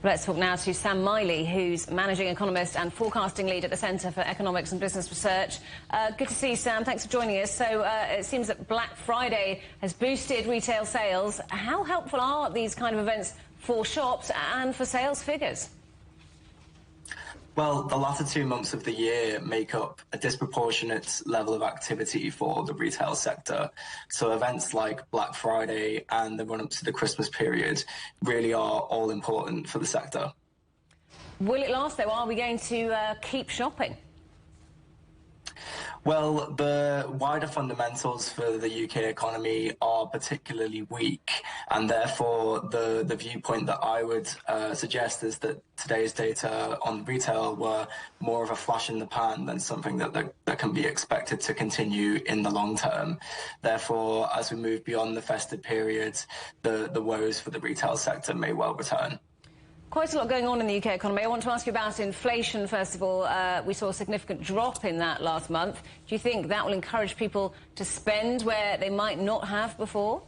Let's talk now to Sam Miley, who's managing economist and forecasting lead at the Centre for Economics and Business Research. Good to see you, Sam. Thanks for joining us. So it seems that Black Friday has boosted retail sales. How helpful are these kind of events for shops and for sales figures? Well, the latter 2 months of the year make up a disproportionate level of activity for the retail sector. So events like Black Friday and the run-up to the Christmas period really are all important for the sector. Will it last, though? Are we going to keep shopping? Well, the wider fundamentals for the UK economy are particularly weak, and therefore the viewpoint that I would suggest is that today's data on retail were more of a flash in the pan than something that can be expected to continue in the long term. Therefore, as we move beyond the festive period, the woes for the retail sector may well return. Quite a lot going on in the UK economy. I want to ask you about inflation, first of all. We saw a significant drop in that last month. Do you think that will encourage people to spend where they might not have before?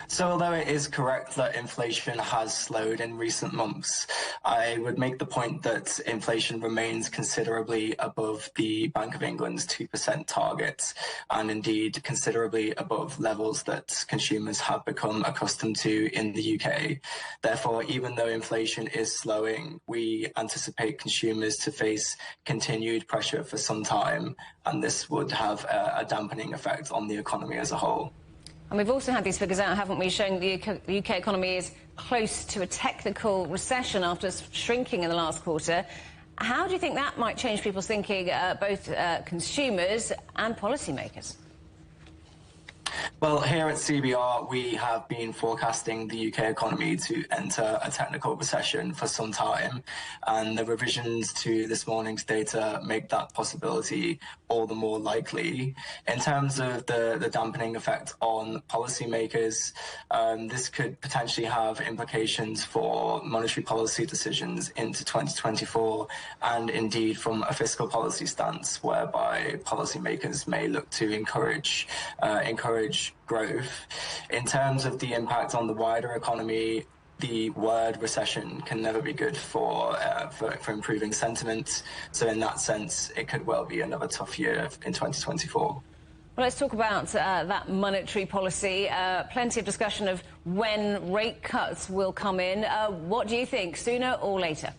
So although it is correct that inflation has slowed in recent months, I would make the point that inflation remains considerably above the Bank of England's 2% target, and indeed considerably above levels that consumers have become accustomed to in the UK. Therefore, even though inflation is slowing, we anticipate consumers to face continued pressure for some time, and this would have a dampening effect on the economy as a whole. And we've also had these figures out, haven't we, showing the UK economy is close to a technical recession after shrinking in the last quarter. How do you think that might change people's thinking, both consumers and policymakers? Well, here at CBR, we have been forecasting the UK economy to enter a technical recession for some time, and the revisions to this morning's data make that possibility all the more likely. In terms of the dampening effect on policymakers, this could potentially have implications for monetary policy decisions into 2024, and indeed from a fiscal policy stance, whereby policymakers may look to encourage growth. In terms of the impact on the wider economy, the word recession can never be good for improving sentiment. So in that sense, it could well be another tough year in 2024. Well, let's talk about that monetary policy. Plenty of discussion of when rate cuts will come in. What do you think, sooner or later?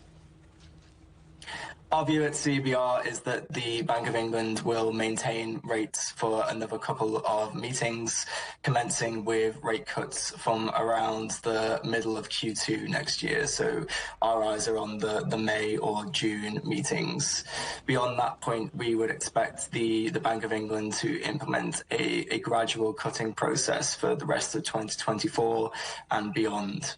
Our view at CBR is that the Bank of England will maintain rates for another couple of meetings, commencing with rate cuts from around the middle of Q2 next year. So our eyes are on the May or June meetings. Beyond that point, we would expect the Bank of England to implement a gradual cutting process for the rest of 2024 and beyond.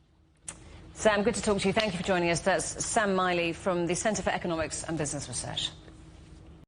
Sam, good to talk to you. Thank you for joining us. That's Sam Miley from the Centre for Economics and Business Research.